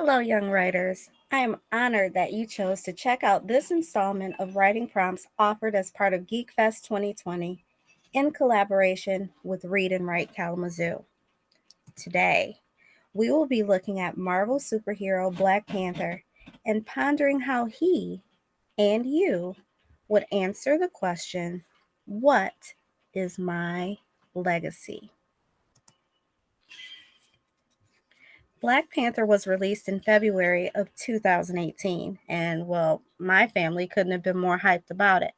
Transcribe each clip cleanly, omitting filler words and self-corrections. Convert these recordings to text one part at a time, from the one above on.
Hello, young writers. I am honored that you chose to check out this installment of writing prompts offered as part of Geek Fest 2020 in collaboration with Read and Write Kalamazoo. Today, we will be looking at Marvel superhero Black Panther and pondering how he and you would answer the question, what is my legacy? Black Panther was released in February of 2018, and well, my family couldn't have been more hyped about it.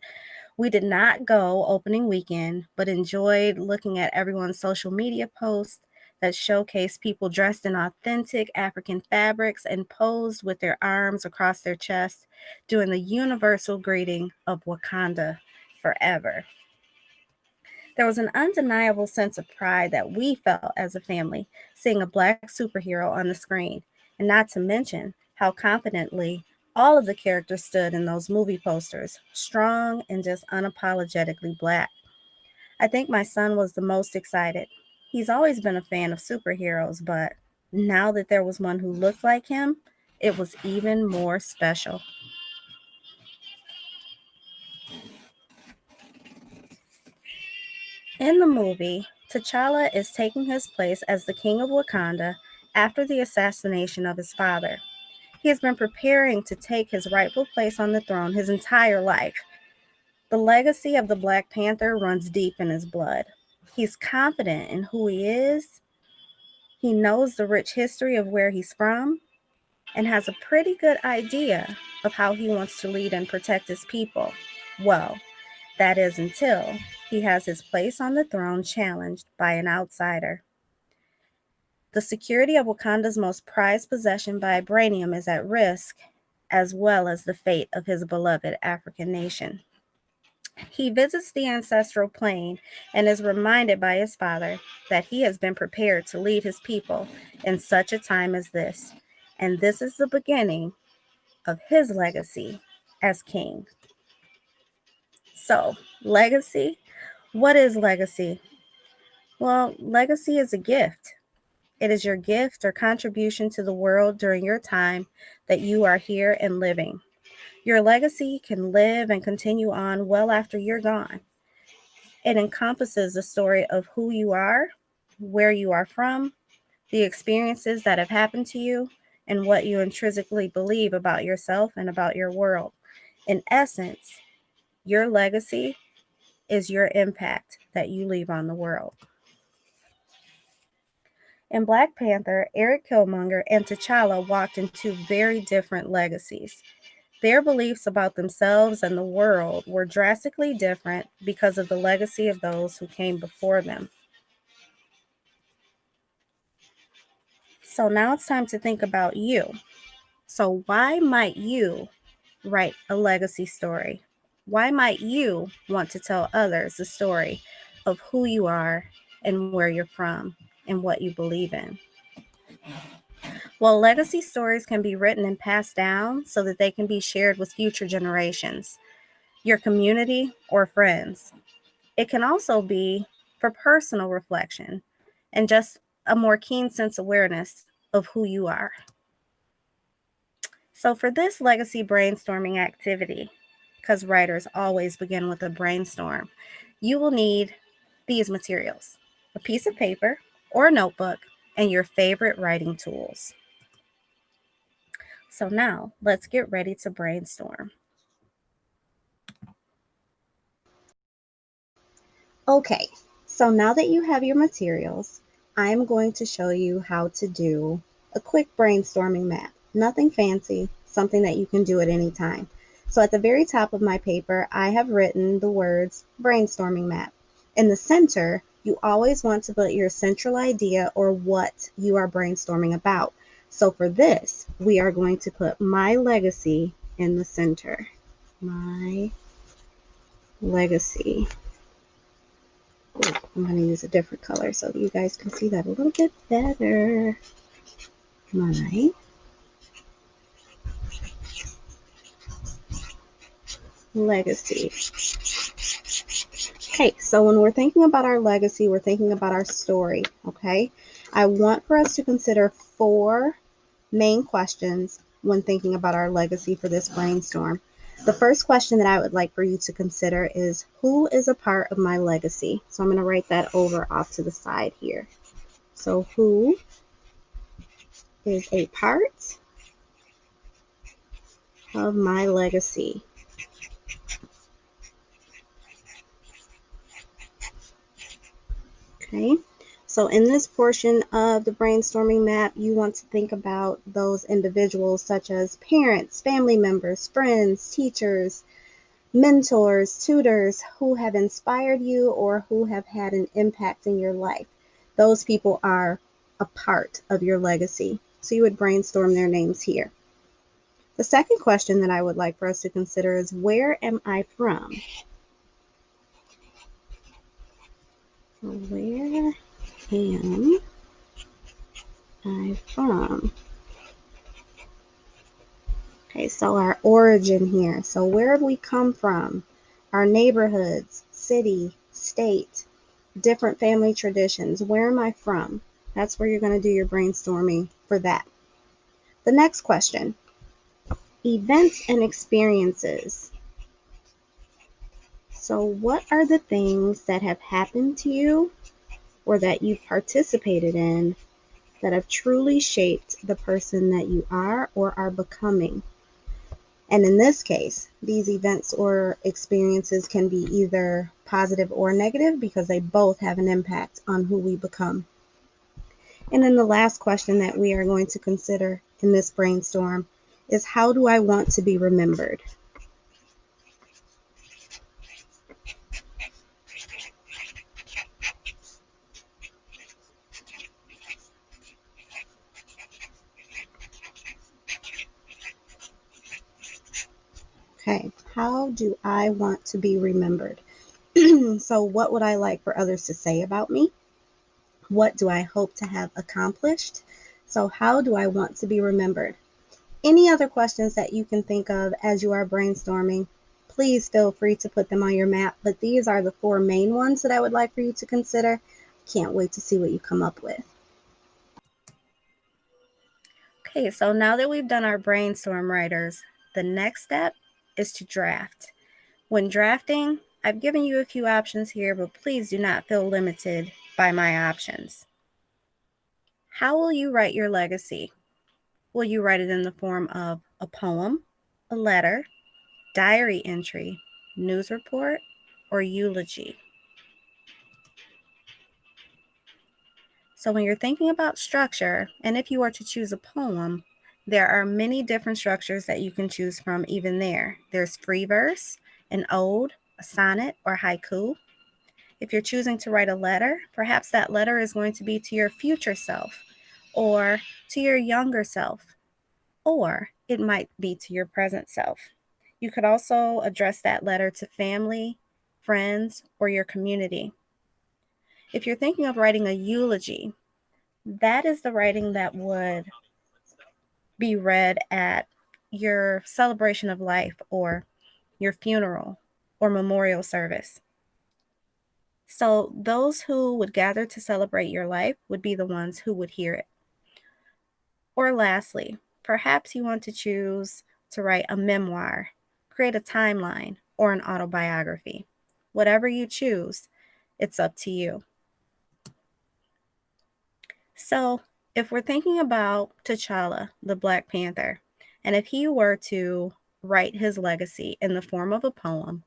We did not go opening weekend, but enjoyed looking at everyone's social media posts that showcased people dressed in authentic African fabrics and posed with their arms across their chests, doing the universal greeting of Wakanda forever. There was an undeniable sense of pride that we felt as a family seeing a Black superhero on the screen, and not to mention how confidently all of the characters stood in those movie posters, strong and just unapologetically Black. I think my son was the most excited. He's always been a fan of superheroes, but now that there was one who looked like him, it was even more special. In the movie, T'Challa is taking his place as the king of Wakanda after the assassination of his father. He has been preparing to take his rightful place on the throne his entire life. The legacy of the Black Panther runs deep in his blood. He's confident in who he is, he knows the rich history of where he's from, and has a pretty good idea of how he wants to lead and protect his people. Well, that is until he has his place on the throne challenged by an outsider. The security of Wakanda's most prized possession, vibranium, is at risk, as well as the fate of his beloved African nation. He visits the ancestral plane and is reminded by his father that he has been prepared to lead his people in such a time as this, and this is the beginning of his legacy as king. So, legacy? What is legacy? Well, legacy is a gift. It is your gift or contribution to the world during your time that you are here and living. Your legacy can live and continue on well after you're gone. It encompasses the story of who you are, where you are from, the experiences that have happened to you, and what you intrinsically believe about yourself and about your world. In essence, your legacy is your impact that you leave on the world. In Black Panther, Eric Killmonger and T'Challa walked into very different legacies. Their beliefs about themselves and the world were drastically different because of the legacy of those who came before them. So now it's time to think about you. So why might you write a legacy story? Why might you want to tell others the story of who you are and where you're from and what you believe in? Well, legacy stories can be written and passed down so that they can be shared with future generations, your community, or friends. It can also be for personal reflection and just a more keen sense awareness of who you are. So for this legacy brainstorming activity, because writers always begin with a brainstorm, you will need these materials: a piece of paper or a notebook and your favorite writing tools. So now let's get ready to brainstorm. Okay, so now that you have your materials, I'm going to show you how to do a quick brainstorming map. Nothing fancy, something that you can do at any time. So at the very top of my paper, I have written the words brainstorming map. In the center, you always want to put your central idea or what you are brainstorming about. So for this, we are going to put my legacy in the center. My legacy. Ooh, I'm going to use a different color so you guys can see that a little bit better. My legacy. Okay, so when we're thinking about our legacy, we're thinking about our story, okay? I want for us to consider 4 main questions when thinking about our legacy for this brainstorm. The first question that I would like for you to consider is, who is a part of my legacy? So I'm going to write that over off to the side here. So who is a part of my legacy? Okay, so in this portion of the brainstorming map, you want to think about those individuals such as parents, family members, friends, teachers, mentors, tutors who have inspired you or who have had an impact in your life. Those people are a part of your legacy. So you would brainstorm their names here. The second question that I would like for us to consider is, where am I from? Where am I from? Okay, so our origin here. So where have we come from? Our neighborhoods, city, state, different family traditions. Where am I from? That's where you're going to do your brainstorming for that. The next question, events and experiences. So what are the things that have happened to you or that you've participated in that have truly shaped the person that you are or are becoming? And in this case, these events or experiences can be either positive or negative because they both have an impact on who we become. And then the last question that we are going to consider in this brainstorm is, how do I want to be remembered? Okay, how do I want to be remembered? So what would I like for others to say about me? What do I hope to have accomplished? So how do I want to be remembered? Any other questions that you can think of as you are brainstorming, please feel free to put them on your map. But these are the four main ones that I would like for you to consider. Can't wait to see what you come up with. Okay, so now that we've done our brainstorm writers, the next step is to draft. When drafting, I've given you a few options here, but please do not feel limited by my options. How will you write your legacy? Will you write it in the form of a poem, a letter, diary entry, news report, or eulogy? So when you're thinking about structure, and if you were to choose a poem, there are many different structures that you can choose from even there. There's free verse, an ode, a sonnet, or haiku. If you're choosing to write a letter, perhaps that letter is going to be to your future self, or to your younger self, or it might be to your present self. You could also address that letter to family, friends, or your community. If you're thinking of writing a eulogy, that is the writing that would be read at your celebration of life or your funeral or memorial service. So those who would gather to celebrate your life would be the ones who would hear it. Or lastly, perhaps you want to choose to write a memoir, create a timeline, or an autobiography. Whatever you choose, it's up to you. So if we're thinking about T'Challa, the Black Panther, and if he were to write his legacy in the form of a poem,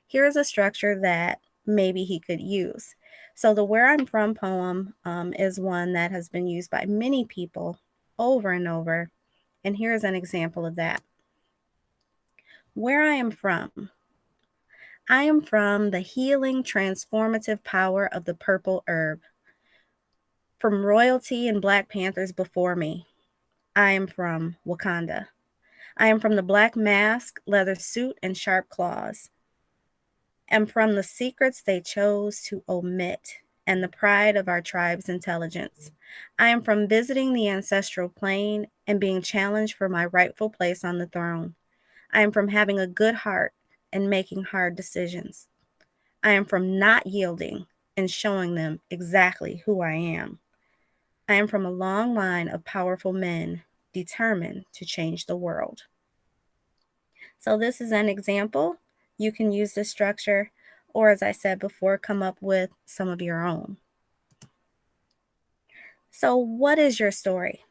here's a structure that maybe he could use. So the Where I'm From poem is one that has been used by many people over and over. And here's an example of that. Where I am from. I am from the healing, transformative power of the purple herb. From royalty and Black Panthers before me. I am from Wakanda. I am from the black mask, leather suit, and sharp claws. And from the secrets they chose to omit and the pride of our tribe's intelligence. I am from visiting the ancestral plane and being challenged for my rightful place on the throne. I am from having a good heart and making hard decisions. I am from not yielding and showing them exactly who I am. I am from a long line of powerful men determined to change the world. So this is an example. You can use this structure, or as I said before, come up with some of your own. So what is your story?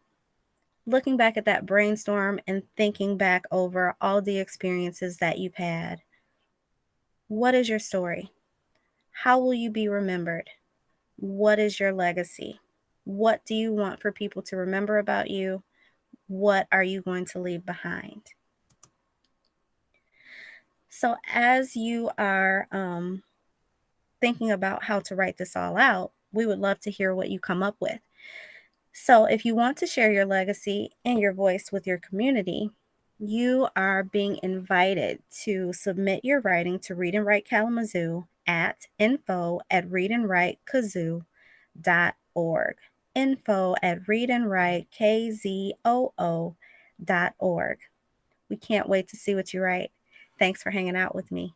Looking back at that brainstorm and thinking back over all the experiences that you've had, what is your story? How will you be remembered? What is your legacy? What do you want for people to remember about you? What are you going to leave behind? So as you are thinking about how to write this all out, we would love to hear what you come up with. So if you want to share your legacy and your voice with your community, you are being invited to submit your writing to Read and Write Kalamazoo at info@readandwritekazoo.org. info@readandwritekazoo.org. We can't wait to see what you write. Thanks for hanging out with me.